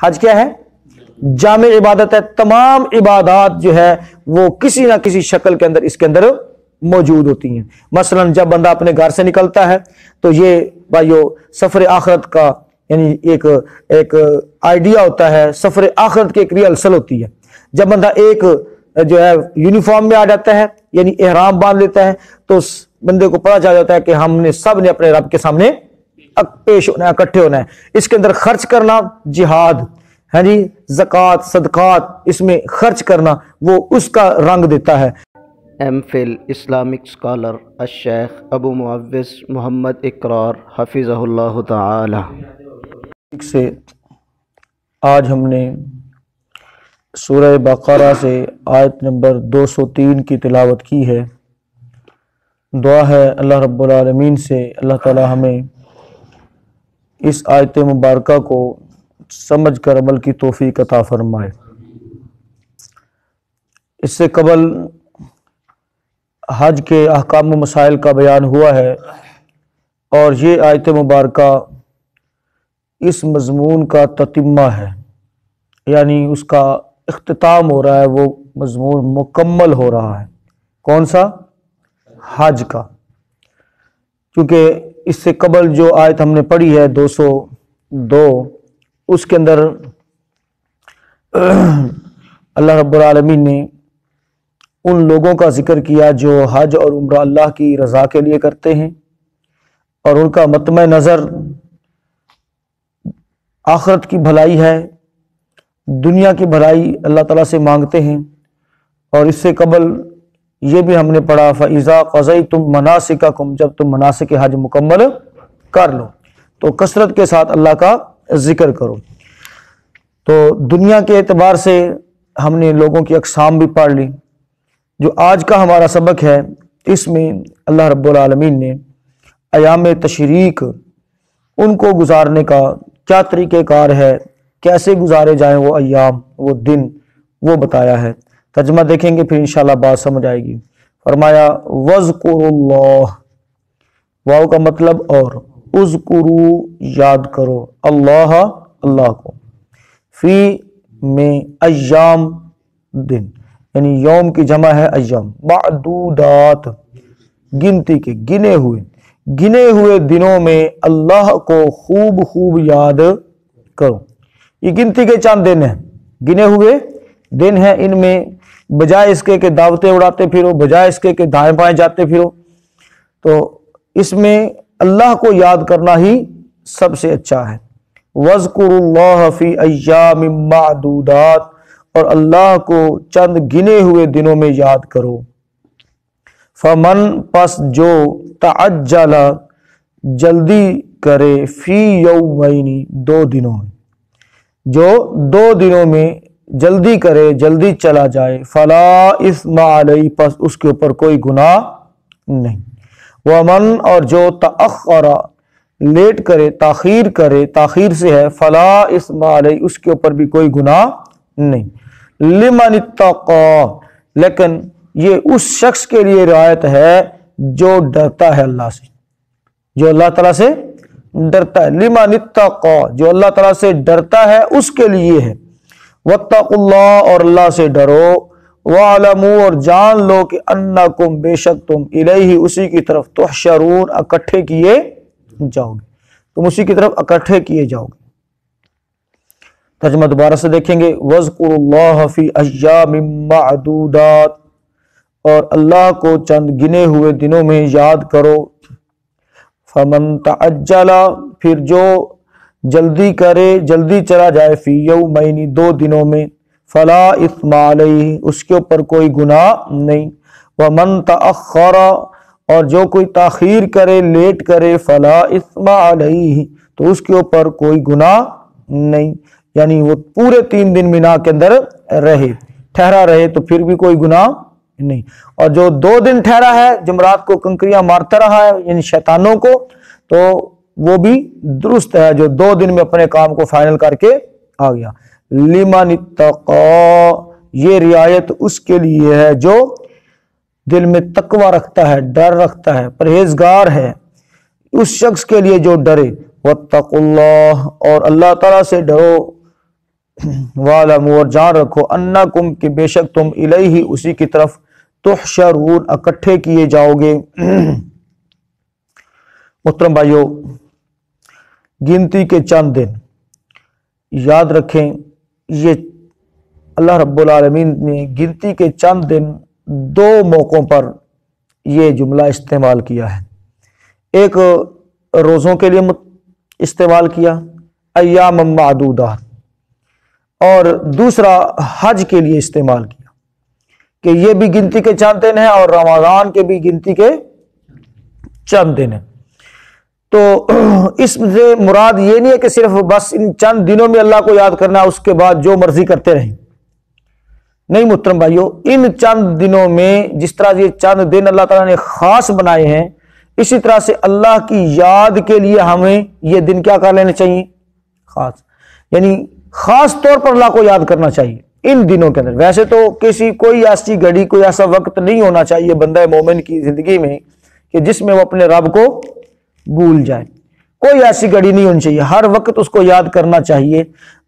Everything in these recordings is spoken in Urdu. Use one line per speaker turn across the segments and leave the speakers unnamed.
حج کیا ہے؟ جامع عبادت ہے، تمام عبادات جو ہے وہ کسی نہ کسی شکل کے اندر اس کے اندر موجود ہوتی ہیں۔ مثلا جب بندہ اپنے گھر سے نکلتا ہے تو یہ بھائیو سفر آخرت کا یعنی ایک آئیڈیا ہوتا ہے، سفر آخرت کی ایک ریہرسل ہوتی ہے۔ جب بندہ ایک جو ہے یونیفارم میں آ جاتا ہے یعنی احرام باندھ لیتا ہے تو اس بندے کو پتہ چل جاتا ہے کہ ہم نے سب نے اپنے رب کے سامنے پیش ہونا ہے، اکٹھے ہونا ہے۔ اس کے اندر خرچ کرنا، جہاد، ہاں جی، زکوٰۃ، صدقات، اس میں خرچ کرنا وہ اس کا رنگ دیتا ہے۔
ایم فل اسلامک اسکالر الشیخ ابو معوض محمد اقرار حفظہ اللہ تعالی
سے آج ہم نے سورہ بقرہ سے آیت نمبر 203 کی تلاوت کی ہے۔ دعا ہے اللہ رب العالمین سے اللہ تعالی ہمیں اس آیت مبارکہ کو سمجھ کر عمل کی توفیق عطا فرمائے۔ اس سے قبل حج کے احکام و مسائل کا بیان ہوا ہے اور یہ آیت مبارکہ اس مضمون کا تتمہ ہے، یعنی اس کا اختتام ہو رہا ہے، وہ مضمون مکمل ہو رہا ہے۔ کون سا؟ حج کا۔ کیونکہ اس سے قبل جو آیت ہم نے پڑھی ہے 202، اس کے اندر اللہ رب العالمین نے ان لوگوں کا ذکر کیا جو حج اور عمرہ اللہ کی رضا کے لیے کرتے ہیں اور ان کا مطمع نظر آخرت کی بھلائی ہے، دنیا کی بھلائی اللہ تعالیٰ سے مانگتے ہیں۔ اور اس سے قبل یہ بھی ہم نے پڑھا فَإِذَا قَضَيْتُم مَنَاسِكَكُم، جب تم مناسک حج مکمل کر لو تو کثرت کے ساتھ اللہ کا ذکر کرو۔ تو دنیا کے اعتبار سے ہم نے لوگوں کی اقسام بھی پڑھ لی۔ جو آج کا ہمارا سبق ہے اس میں اللہ رب العالمین نے ایام تشریق ان کو گزارنے کا کیا طریقہ کار ہے، کیسے گزارے جائیں وہ ایام، وہ دن، وہ بتایا ہے۔ ترجمہ دیکھیں گے پھر انشاءاللہ بات سمجھ آئے گی۔ فرمایا وَاذْكُرُوا اللَّهَ، واو کا مطلب اور، اذکرو یاد کرو، اللہ کو، فی میں ایام دن، یعنی یوم کی جمع ہے ایام، معدودات گنتی کے، گنے ہوئے دنوں میں اللہ کو خوب یاد کرو۔ یہ گنتی کے چند دن ہیں، گنے ہوئے دن ہیں، ان میں بجائے اس کے کہ دعوتیں اڑاتے پھرو، بجائے اس کے کہ دائیں بائیں جاتے پھرو، تو اس میں اللہ کو یاد کرنا ہی سب سے اچھا ہے۔ وَاذْكُرُوا اللَّهَ فِي أَيَّامٍ مَّعْدُودَاتٍ، اور اللہ کو چند گنے ہوئے دنوں میں یاد کرو۔ فَمَن، پس جو، تَعَجَّلَ جلدی کرے، فی یومین، 2 دنوں میں، جو 2 دنوں میں جلدی کرے، جلدی چلا جائے، فلا اثم علیہ، پس اس کے اوپر کوئی گناہ نہیں۔ ومن، اور جو تأخر لیٹ کرے، تاخیر کرے، تاخیر سے ہے، فلا اثم علیہ، اس کے اوپر بھی کوئی گناہ نہیں۔ لمن اتقى، لیکن یہ اس شخص کے لیے رعایت ہے جو ڈرتا ہے اللہ سے، جو اللہ تعالیٰ سے ڈرتا ہے۔ لمن اتقى، جو اللہ تعالیٰ سے ڈرتا ہے اس کے لیے ہے۔ واتقوا اللہ، اور اللہ سے ڈرو۔ وَاعْلَمُوا، اور جان لو کہ انکم، بے شک تم، الیہ، اسی کی طرف، تحشرون، اکٹھے کیے جاؤ گے، تم اسی کی طرف اکٹھے کیے جاؤ گے۔ ترجمہ دوبارہ سے دیکھیں گے۔ وَاذْكُرُوا اللَّهَ فِي أَيَّامٍ مَّعْدُودَاتٍ، اور اللہ کو چند گنے ہوئے دنوں میں یاد کرو۔ فَمَن تَعَجَّلَ، پھر جو جلدی کرے، جلدی چلا جائے، فی یومین، 2 دنوں میں، فلا اثم علیہ، اس کے اوپر کوئی گناہ نہیں۔ ومن تأخر، اور جو کوئی تاخیر کرے، لیٹ کرے، فلا اثم علیہ، تو اس کے اوپر کوئی گناہ نہیں، یعنی وہ پورے 3 دن مینا کے اندر رہے، ٹھہرا رہے تو پھر بھی کوئی گناہ نہیں۔ اور جو 2 دن ٹھہرا ہے، جمرات کو کنکریاں مارتا رہا ہے، یعنی شیطانوں کو، تو وہ بھی درست ہے، جو 2 دن میں اپنے کام کو فائنل کر کے آ گیا۔ لمن اتقى، یہ رعایت اس کے لیے ہے جو دل میں تقوی رکھتا ہے، ڈر رکھتا ہے، پرہیزگار ہے، اس شخص کے لیے جو ڈرے۔ واتقوا اللہ، اور اللہ تعالیٰ سے ڈرو۔ وَاعْلَمُوا اور جان رکھو انکم کہ بے شک تم الیہ اسی کی طرف تحشرون اکٹھے کیے جاؤ گے۔ محترم بھائیو، گنتی کے چند دن یاد رکھیں، یہ اللہ رب العالمین نے گنتی کے چند دن دو موقعوں پر یہ جملہ استعمال کیا ہے۔ ایک روزوں کے لیے استعمال کیا ایام معدودات، اور دوسرا حج کے لیے استعمال کیا کہ یہ بھی گنتی کے چند دن ہیں اور رمضان کے بھی گنتی کے چند دن ہیں۔ تو اس سے مراد یہ نہیں ہے کہ صرف بس ان چند دنوں میں اللہ کو یاد کرنا ہے، اس کے بعد جو مرضی کرتے رہیں۔ نہیں محترم بھائیو، ان چند دنوں میں جس طرح یہ چند دن اللہ تعالیٰ نے خاص بنائے ہیں، اسی طرح سے اللہ کی یاد کے لیے ہمیں یہ دن کیا کر لینے چاہیے؟ خاص، یعنی خاص طور پر اللہ کو یاد کرنا چاہیے ان دنوں کے اندر۔ ویسے تو کوئی ایسی گھڑی، کوئی ایسا وقت نہیں ہونا چاہیے بندہ مومن کی زندگی میں کہ جس میں وہ اپنے رب کو بھول جائے۔ کوئی ایسی گھڑی نہیں ہونی چاہیے، ہر وقت اس کو یاد کرنا چاہیے،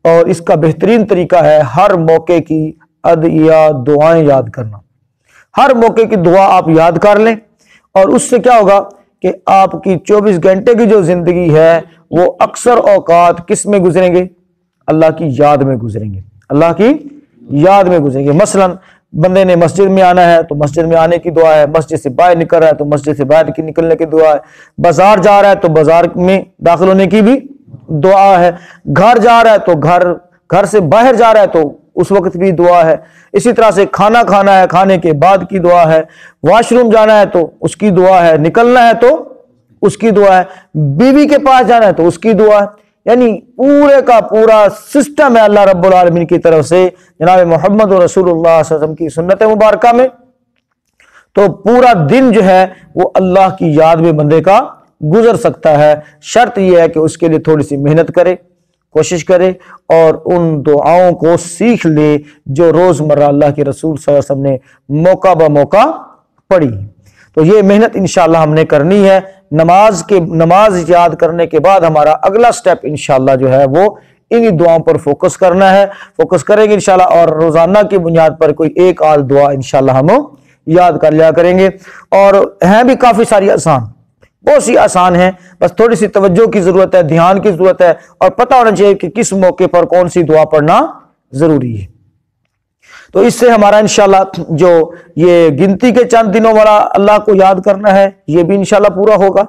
اور اس کا بہترین طریقہ ہے ہر موقع کی ادعیہ دعائیں یاد کرنا۔ ہر موقع کی دعا آپ یاد کر لیں، اور اس سے کیا ہوگا کہ آپ کی 24 گھنٹے کی جو زندگی ہے وہ اکثر اوقات کس میں گزریں گے؟ اللہ کی یاد میں گزریں گے، اللہ کی یاد میں گزریں گے۔ مثلا بندے نے مسجد میں آنا ہے تو مسجد میں آنے کی دعا ہے، مسجد سے باہر نکل رہا ہے تو مسجد سے باہر نکلنے کی دعا ہے، بازار جا رہا ہے تو بازار میں داخل ہونے کی بھی دعا ہے، گھر جا رہا ہے تو گھر سے باہر جا رہا ہے تو اس وقت بھی دعا ہے، اسی طرح سے کھانا کھانا ہے، کھانے کے بعد کی دعا ہے، واش روم جانا ہے تو اس کی دعا ہے، نکلنا ہے تو اس کی دعا ہے، بیوی کے پاس جانا ہے تو اس کی دعا ہے۔ یعنی پورے کا پورا سسٹم ہے اللہ رب العالمین کی طرف سے جناب محمد رسول اللہ صلی اللہ علیہ وسلم کی سنت مبارکہ میں۔ تو پورا دن جو ہے وہ اللہ کی یاد میں بندے کا گزر سکتا ہے، شرط یہ ہے کہ اس کے لیے تھوڑی سی محنت کرے، کوشش کرے، اور ان دعاؤں کو سیکھ لے جو روزمرہ اللہ کے رسول صلی اللہ علیہ وسلم نے موقع بہ موقع پڑھی۔ تو یہ محنت انشاءاللہ ہم نے کرنی ہے۔ نماز یاد کرنے کے بعد ہمارا اگلا سٹیپ انشاءاللہ جو ہے وہ انہی دعاؤں پر فوکس کرنا ہے، فوکس کریں گے انشاءاللہ، اور روزانہ کی بنیاد پر کوئی ایک آدھ دعا انشاءاللہ ہم یاد کر لیا کریں گے۔ اور ہیں بھی کافی ساری آسان، بہت سی آسان ہیں، بس تھوڑی سی توجہ کی ضرورت ہے، دھیان کی ضرورت ہے، اور پتہ ہونا چاہیے کہ کس موقع پر کون سی دعا پڑھنا ضروری ہے۔ تو اس سے ہمارا انشاءاللہ جو یہ گنتی کے چند دنوں والا اللہ کو یاد کرنا ہے یہ بھی انشاءاللہ پورا ہوگا،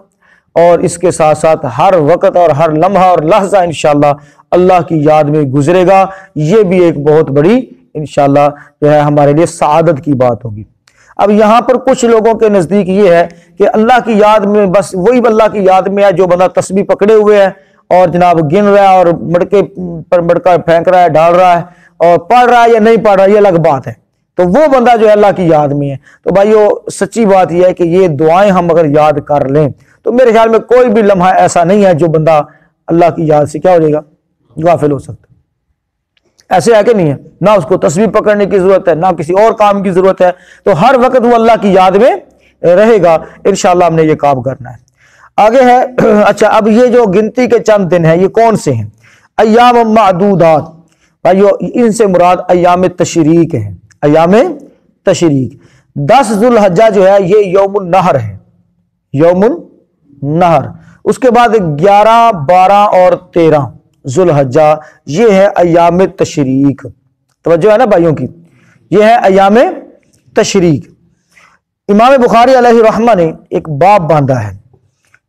اور اس کے ساتھ ساتھ ہر وقت اور ہر لمحہ اور لحظہ انشاءاللہ اللہ کی یاد میں گزرے گا۔ یہ بھی ایک بہت بڑی انشاءاللہ جو ہے ہمارے لیے سعادت کی بات ہوگی۔ اب یہاں پر کچھ لوگوں کے نزدیک یہ ہے کہ اللہ کی یاد میں بس وہی اللہ کی یاد میں ہے جو بندہ تسبیح پکڑے ہوئے ہے اور جناب گن رہا ہے اور مڑکے پر مڑکا پھینک رہا ہے، ڈال رہا ہے، اور پڑھ رہا ہے یا نہیں پڑھ رہا یہ الگ بات ہے، تو وہ بندہ جو ہے اللہ کی یاد میں ہے۔ تو بھائیو سچی بات یہ ہے کہ یہ دعائیں ہم اگر یاد کر لیں تو میرے خیال میں کوئی بھی لمحہ ایسا نہیں ہے جو بندہ اللہ کی یاد سے کیا ہو جائے گا؟ غافل ہو سکتا ہے۔ ایسے ہے کہ نہیں ہے؟ نہ اس کو تسبیح پکڑنے کی ضرورت ہے، نہ کسی اور کام کی ضرورت ہے، تو ہر وقت وہ اللہ کی یاد میں رہے گا۔ انشاءاللہ ہم نے یہ کام کرنا ہے۔ آگے ہے اچھا، اب یہ جو گنتی کے چند دن ہیں یہ کون سے ہیں؟ ایام معدودات، بھائیو ان سے مراد ایام تشریق ہیں۔ ایام تشریق 10 ذو الحجہ جو ہے یہ یوم النحر ہے، یوم النحر۔ اس کے بعد 11، 12 اور 13 ذو الحجہ یہ ہے ایام تشریق۔ توجہ ہے نا بھائیوں کی، یہ ہے ایام تشریق۔ امام بخاری علیہ رحمہ نے ایک باب باندھا ہے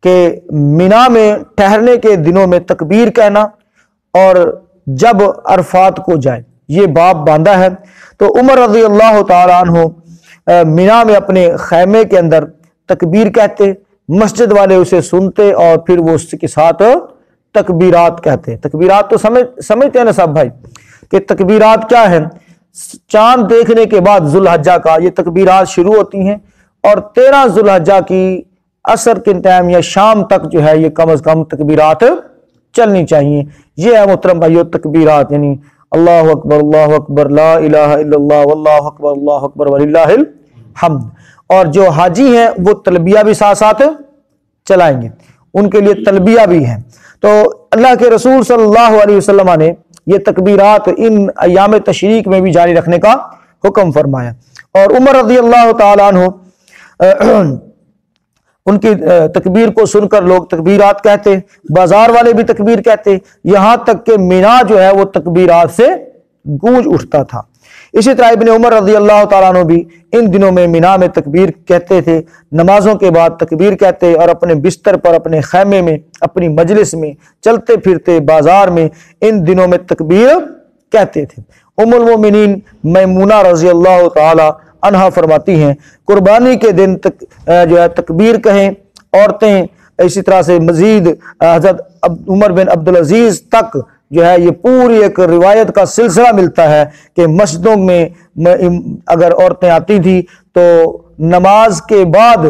کہ مینا میں ٹھہرنے کے دنوں میں تکبیر کہنا اور جب عرفات کو جائے، یہ باب باندھا ہے۔ تو عمر رضی اللہ تعالی عنہ مینا میں اپنے خیمے کے اندر تکبیر کہتے، مسجد والے اسے سنتے اور پھر وہ اس کے ساتھ تکبیرات کہتے۔ تکبیرات تو سمجھتے ہیں نا سب بھائی کہ تکبیرات کیا ہے؟ چاند دیکھنے کے بعد ذو الحجہ کا یہ تکبیرات شروع ہوتی ہیں، اور 13 ذو الحجہ کی عصر کے ٹائم یا شام تک جو ہے یہ کم از کم تکبیرات چلنی چاہیے۔ یہ ہے محترم بھائیو تکبیرات، یعنی اللہ اکبر لا الہ الا اللہ واللہ اکبر اللہ اکبر وللہ الحمد۔ اور جو حاجی ہیں وہ تلبیہ بھی ساتھ ساتھ چلائیں گے، ان کے لیے تلبیہ بھی ہیں۔ تو اللہ کے رسول صلی اللہ علیہ وسلم نے یہ تکبیرات ان ایام تشریق میں بھی جاری رکھنے کا حکم فرمایا۔ اور عمر رضی اللہ تعالیٰ عنہ ان کی تکبیر کو سن کر لوگ تکبیرات کہتے، بازار والے بھی تکبیر کہتے، یہاں تک کہ مینا جو ہے وہ تکبیرات سے گونج اٹھتا تھا۔ اسی طرح ابن عمر رضی اللہ تعالیٰ عنہ بھی ان دنوں میں مینا میں تکبیر کہتے تھے، نمازوں کے بعد تکبیر کہتے اور اپنے بستر پر، اپنے خیمے میں، اپنی مجلس میں، چلتے پھرتے بازار میں ان دنوں میں تکبیر کہتے تھے۔ ام المومنین میمونہ رضی اللہ تعالی عنہا فرماتی ہیں قربانی کے دن جو ہے تکبیر کہیں عورتیں، اسی طرح سے مزید حضرت عمر بن عبدالعزیز تک جو ہے یہ پوری ایک روایت کا سلسلہ ملتا ہے کہ مسجدوں میں اگر عورتیں آتی تھی تو نماز کے بعد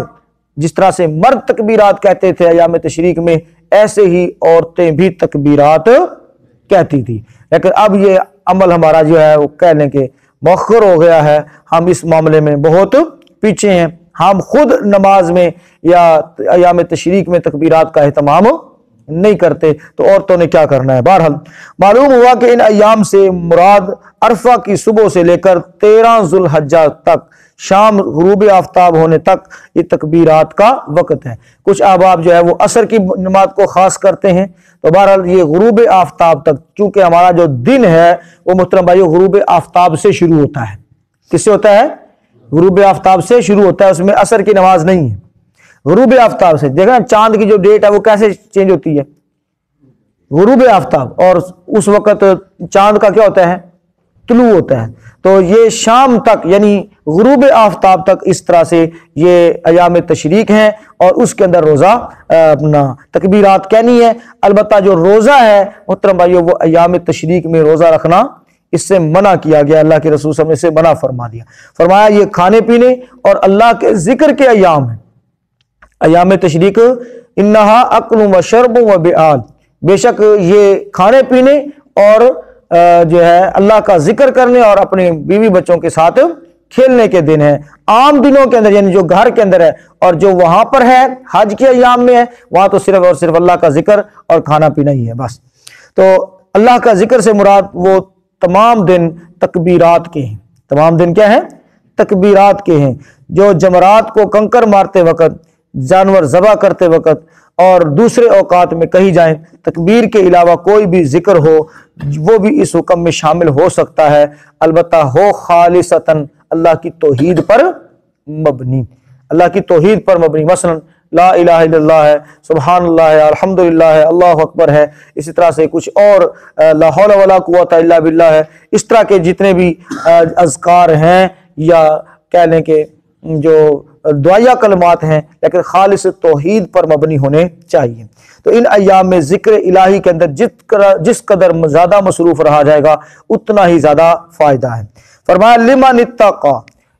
جس طرح سے مرد تکبیرات کہتے تھے ایام تشریق میں، ایسے ہی عورتیں بھی تکبیرات کہتی تھی۔ لیکن اب یہ عمل ہمارا جو ہے وہ کہہ لیں کہ مؤخر ہو گیا ہے، ہم اس معاملے میں بہت پیچھے ہیں، ہم خود نماز میں یا ایام تشریق میں تکبیرات کا اہتمام نہیں کرتے، تو عورتوں نے کیا کرنا ہے۔ بہرحال معلوم ہوا کہ ان ایام سے مراد عرفہ کی صبح سے لے کر 13 ذو الحجہ تک، شام غروب آفتاب ہونے تک یہ تکبیرات کا وقت ہے۔ کچھ احباب جو ہے وہ عصر کی نماز کو خاص کرتے ہیں، تو بہرحال یہ غروب آفتاب تک، چونکہ ہمارا جو دن ہے وہ محترم بھائیو غروب آفتاب سے شروع ہوتا ہے۔ کس سے ہوتا ہے؟ غروب آفتاب سے شروع ہوتا ہے، اس میں عصر کی نماز نہیں ہے۔ غروب آفتاب سے دیکھنا چاند کی جو ڈیٹ ہے وہ کیسے چینج ہوتی ہے؟ غروب آفتاب، اور اس وقت چاند کا کیا ہوتا ہے؟ طلوع ہوتا ہے۔ تو یہ شام تک یعنی غروب آفتاب تک اس طرح سے یہ ایام تشریق ہیں، اور اس کے اندر روزہ اپنا تکبیرات کہنی ہے۔ البتہ جو روزہ ہے محترم بھائیو وہ ایام تشریق میں روزہ رکھنا اس سے منع کیا گیا، اللہ کے رسول صلی اللہ علیہ وسلم نے اسے منع فرما دیا، فرمایا یہ کھانے پینے اور اللہ کے ذکر کے ایام ہیں۔ ایام تشریق انہا اکل و شرب و بیعال، بے شک یہ کھانے پینے اور جو ہے اللہ کا ذکر کرنے اور اپنے بیوی بچوں کے ساتھ کھیلنے کے دن ہے۔ عام دنوں کے اندر یعنی جو گھر کے اندر ہے، اور جو وہاں پر ہے حج کے ایام میں ہے، وہاں تو صرف اور صرف اللہ کا ذکر اور کھانا پینا ہی ہے بس۔ تو اللہ کا ذکر سے مراد وہ تمام دن تکبیرات کے ہیں۔ تمام دن کیا ہیں؟ تکبیرات کے ہیں، جو جمرات کو کنکر مارتے وقت، جانور ذبح کرتے وقت اور دوسرے اوقات میں کہی جائیں، تکبیر کے علاوہ کوئی بھی ذکر ہو وہ بھی اس حکم میں شامل ہو سکتا ہے، البتہ ہو خالصتاً اللہ کی توحید پر مبنی، اللہ کی توحید پر مبنی۔ مثلا لا الہ الا اللہ ہے، سبحان اللہ ہے، الحمدللہ ہے، اللہ اکبر ہے، اسی طرح سے کچھ اور لا حول ولا قوت الا باللہ ہے، اس طرح کے جتنے بھی اذکار ہیں یا کہہ لیں کہ جو دعائیہ کلمات ہیں، لیکن خالص توحید پر مبنی ہونے چاہیے۔ تو ان ایام میں ذکر الہی کے اندر جس قدر زیادہ مصروف رہا جائے گا اتنا ہی زیادہ فائدہ ہے۔ فرمایا لمن اتقى،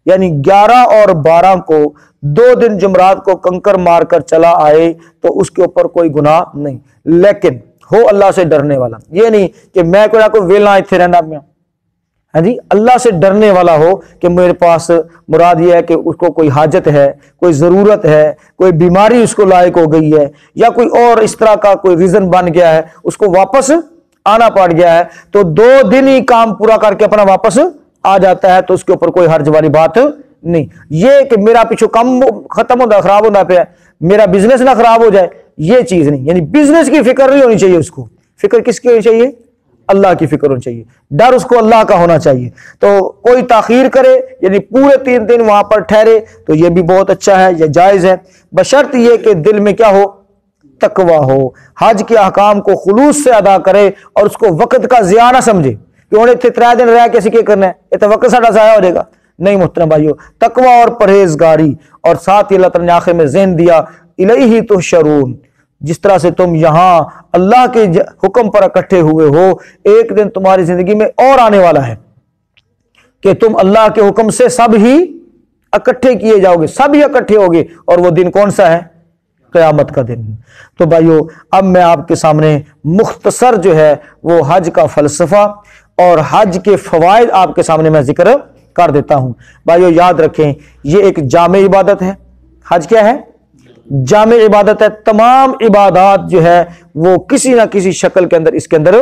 یعنی 11 اور 12 کو 2 دن جمرات کو کنکر مار کر چلا آئے تو اس کے اوپر کوئی گناہ نہیں، لیکن ہو اللہ سے ڈرنے والا، یہ نہیں کہ میں کوئی ویلا اتنے رہنا پیا، ہاں جی، اللہ سے ڈرنے والا ہو کہ میرے پاس مراد یہ ہے کہ اس کو کوئی حاجت ہے، کوئی ضرورت ہے، کوئی بیماری اس کو لائق ہو گئی ہے، یا کوئی اور اس طرح کا کوئی ریزن بن گیا ہے، اس کو واپس آنا پڑ گیا ہے، تو 2 دن ہی کام پورا کر کے اپنا واپس آ جاتا ہے، تو اس کے اوپر کوئی حرج والی بات نہیں۔ یہ کہ میرا پیچھو کم ختم ہوتا خراب ہوتا پہ میرا بزنس نہ خراب ہو جائے، یہ چیز نہیں، یعنی بزنس کی فکر نہیں ہونی چاہیے، اس کو فکر کس کی ہونی چاہیے؟ اللہ کی فکر ہونی چاہیے، ڈر اس کو اللہ کا ہونا چاہیے۔ تو کوئی تاخیر کرے یعنی پورے 3 دن وہاں پر ٹھہرے تو یہ بھی بہت اچھا ہے، یہ جائز ہے، بشرط یہ کہ دل میں کیا ہو؟ تقوی ہو، حج کے احکام کو خلوص سے ادا کرے اور اس کو وقت کا ضیاع نہ سمجھے کہ انہیں 3 دن رہ کیسے کیا کرنا ہے، یہ تو وقت ساڑھا ضائع ہو جائے گا۔ نہیں محترم بھائیو، تقوی اور پرہیزگاری، اور ساتھ ہی اللہ تعالیٰ نے آخر میں ذہن دیا الیہ تحشرون، جس طرح سے تم یہاں اللہ کے حکم پر اکٹھے ہوئے ہو، ایک دن تمہاری زندگی میں اور آنے والا ہے کہ تم اللہ کے حکم سے سب ہی اکٹھے کیے جاؤ گے، سب ہی اکٹھے ہوگے، اور وہ دن کون سا ہے؟ قیامت کا دن۔ تو بھائیو اب میں آپ کے سامنے مختصر جو ہے وہ حج کا فلسفہ اور حج کے فوائد آپ کے سامنے میں ذکر کر دیتا ہوں۔ بھائیو یاد رکھیں یہ ایک جامع عبادت ہے۔ حج کیا ہے؟ جامع عبادت ہے، تمام عبادات جو ہے وہ کسی نہ کسی شکل کے اندر اس کے اندر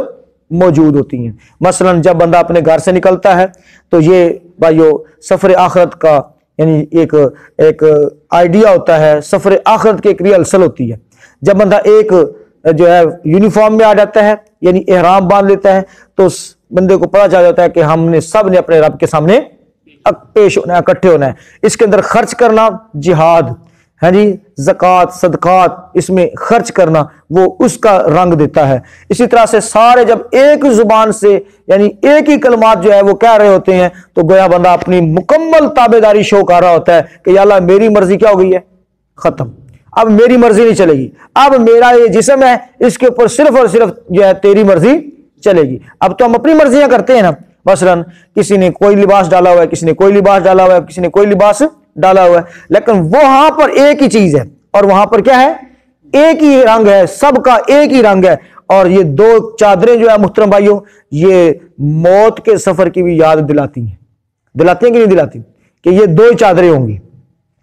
موجود ہوتی ہیں۔ مثلا جب بندہ اپنے گھر سے نکلتا ہے تو یہ بھائیو سفر آخرت کا یعنی ایک آئیڈیا ہوتا ہے، سفر آخرت کی ایک ریہرسل ہوتی ہے۔ جب بندہ ایک جو ہے یونیفارم میں آ جاتا ہے یعنی احرام باندھ لیتا ہے تو اس بندے کو پتہ چل جاتا ہے کہ ہم نے سب نے اپنے رب کے سامنے پیش ہونا ہے، اکٹھے ہونا ہے۔ اس کے اندر خرچ کرنا جہاد ہے جی، زکوٰۃ صدقات اس میں خرچ کرنا وہ اس کا رنگ دیتا ہے۔ اسی طرح سے سارے جب ایک زبان سے یعنی ایک ہی کلمات جو ہے وہ کہہ رہے ہوتے ہیں تو گویا بندہ اپنی مکمل تابعداری شو کر رہا ہوتا ہے کہ یا اللہ میری مرضی کیا ہو گئی ہے، ختم، اب میری مرضی نہیں چلے گی، اب میرا یہ جسم ہے اس کے اوپر صرف اور صرف جو ہے تیری مرضی چلے گی۔ اب تو ہم اپنی مرضیاں کرتے ہیں نا، مثلا کسی نے کوئی لباس ڈالا ہوا ہے، کسی نے کوئی لباس ڈالا ہوا ہے، کسی نے کوئی لباس ڈالا ہوا ہے، لیکن وہاں پر ایک ہی چیز ہے اور وہاں پر کیا ہے، ایک ہی رنگ ہے، سب کا ایک ہی رنگ ہے۔ اور یہ دو چادریں جو ہے محترم بھائیوں یہ موت کے سفر کی بھی یاد دلاتی ہیں کہ نہیں دلاتی، کہ یہ دو چادریں ہوں گی،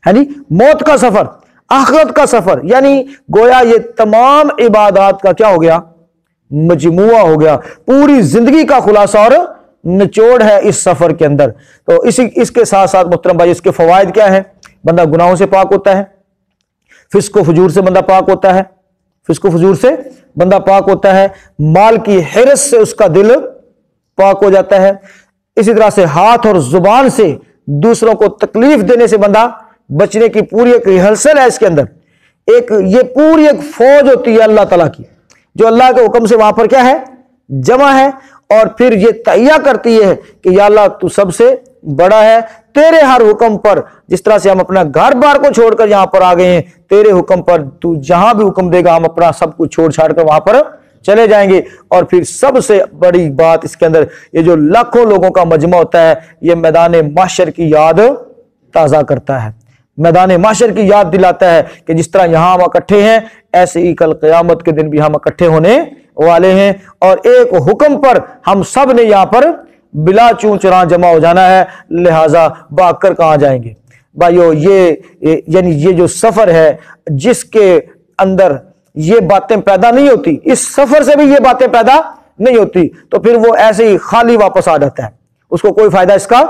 ہے نہیں، موت کا سفر، آخرت کا سفر، یعنی گویا یہ تمام عبادات کا کیا ہو گیا، مجموعہ ہو گیا، پوری زندگی کا خلاصہ اور نچوڑ ہے اس سفر کے اندر۔ تو اس کے ساتھ ساتھ محترم بھائی اس کے فوائد کیا ہے، بندہ گناہوں سے پاک ہوتا ہے، فسق و فجور سے بندہ پاک ہوتا ہے، فسق و فجور سے بندہ پاک ہوتا ہے، مال کی حرص سے اس کا دل پاک ہو جاتا ہے، اسی طرح سے ہاتھ اور زبان سے دوسروں کو تکلیف دینے سے بندہ بچنے کی پوری ایک ریہرسل ہے اس کے اندر، یہ پوری ایک فوج ہوتی ہے اللہ تعالیٰ کی جو اللہ کے حکم سے وہاں پر کیا ہے، جمع ہے، اور پھر یہ تہیہ کرتی ہے کہ یا اللہ تو سب سے بڑا ہے، تیرے ہر حکم پر، جس طرح سے ہم اپنا گھر بار کو چھوڑ کر یہاں پر آ گئے ہیں، تیرے حکم پر تو جہاں بھی حکم دے گا ہم اپنا سب کچھ چھوڑ چھاڑ کر وہاں پر چلے جائیں گے۔ اور پھر سب سے بڑی بات اس کے اندر یہ جو لاکھوں لوگوں کا مجمع ہوتا ہے یہ میدان محشر کی یاد تازہ کرتا ہے، میدان محشر کی یاد دلاتا ہے کہ جس طرح یہاں ہم اکٹھے ہیں ایسے ہی کل قیامت کے دن بھی ہم اکٹھے ہونے والے ہیں، اور ایک حکم پر ہم سب نے یہاں پر بلا چون چران جمع ہو جانا ہے، لہٰذا بھاگ کر کہاں جائیں گے بھائیو۔ یعنی یہ جو سفر ہے جس کے اندر یہ باتیں پیدا نہیں ہوتی، اس سفر سے بھی یہ باتیں پیدا نہیں ہوتی تو پھر وہ ایسے ہی خالی واپس آ جاتا ہے، اس کو کوئی فائدہ اس کا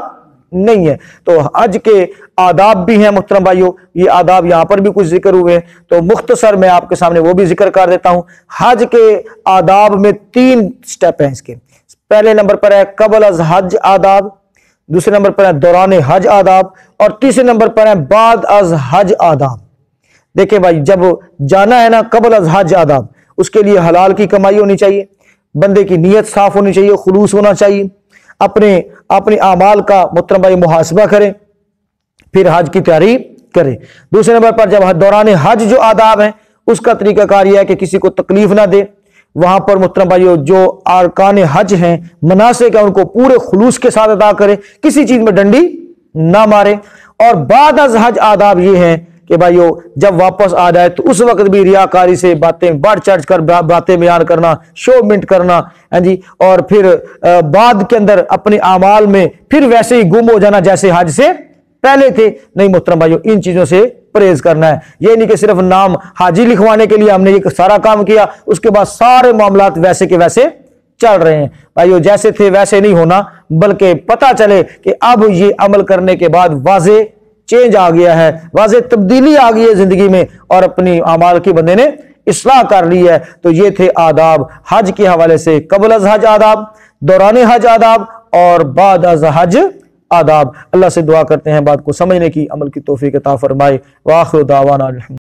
نہیں ہے۔ تو حج کے آداب بھی ہیں محترم بھائیو، یہ آداب یہاں پر بھی کچھ ذکر ہوئے تو مختصر میں آپ کے سامنے وہ بھی ذکر کر دیتا ہوں۔ حج کے آداب میں 3 سٹیپ ہیں اس کے، پہلے نمبر پر ہے قبل از حج آداب، دوسرے نمبر پر ہے دوران حج آداب، اور تیسرے نمبر پر ہے بعد از حج آداب۔ دیکھیں بھائی جب جانا ہے نا قبل از حج آداب، اس کے لیے حلال کی کمائی ہونی چاہیے، بندے کی نیت صاف ہونی چاہیے، خلوص ہونا چاہیے، اپنے اعمال کا محترم بھائی محاسبہ کریں، پھر حج کی تیاری کریں۔ دوسرے نمبر پر جب دوران حج جو آداب ہیں اس کا طریقہ کار یہ ہے کہ کسی کو تکلیف نہ دے، وہاں پر محترم بھائیو جو ارکان حج ہیں، مناسک ہیں، ان کو پورے خلوص کے ساتھ ادا کرے، کسی چیز میں ڈنڈی نہ مارے۔ اور بعد از حج آداب یہ ہیں کہ بھائیو جب واپس آ جائے تو اس وقت بھی ریاکاری سے باتیں بڑھ چڑھ کر باتیں بیان کرنا، شو منٹ کرنا، جی، اور پھر بعد کے اندر اپنے اعمال میں پھر ویسے ہی گم ہو جانا جیسے حج سے پہلے تھے، نہیں محترم بھائیو ان چیزوں سے پرہیز کرنا ہے۔ یہ نہیں کہ صرف نام حاجی لکھوانے کے لیے ہم نے یہ سارا کام کیا، اس کے بعد سارے معاملات ویسے کے ویسے چل رہے ہیں۔ بھائیو جیسے تھے ویسے نہیں ہونا، بلکہ پتہ چلے کہ اب یہ عمل کرنے کے بعد واضح چینج آ گیا ہے، واضح تبدیلی آ گئی ہے زندگی میں، اور اپنی اعمال کی بندے نے اصلاح کر لی ہے۔ تو یہ تھے آداب حج کے حوالے سے، قبل از حج آداب، دوران حج آداب، اور بعد از حج آداب۔ اللہ سے دعا کرتے ہیں بات کو سمجھنے کی، عمل کی توفیق عطا فرمائے۔ وآخر دعوانا الحمد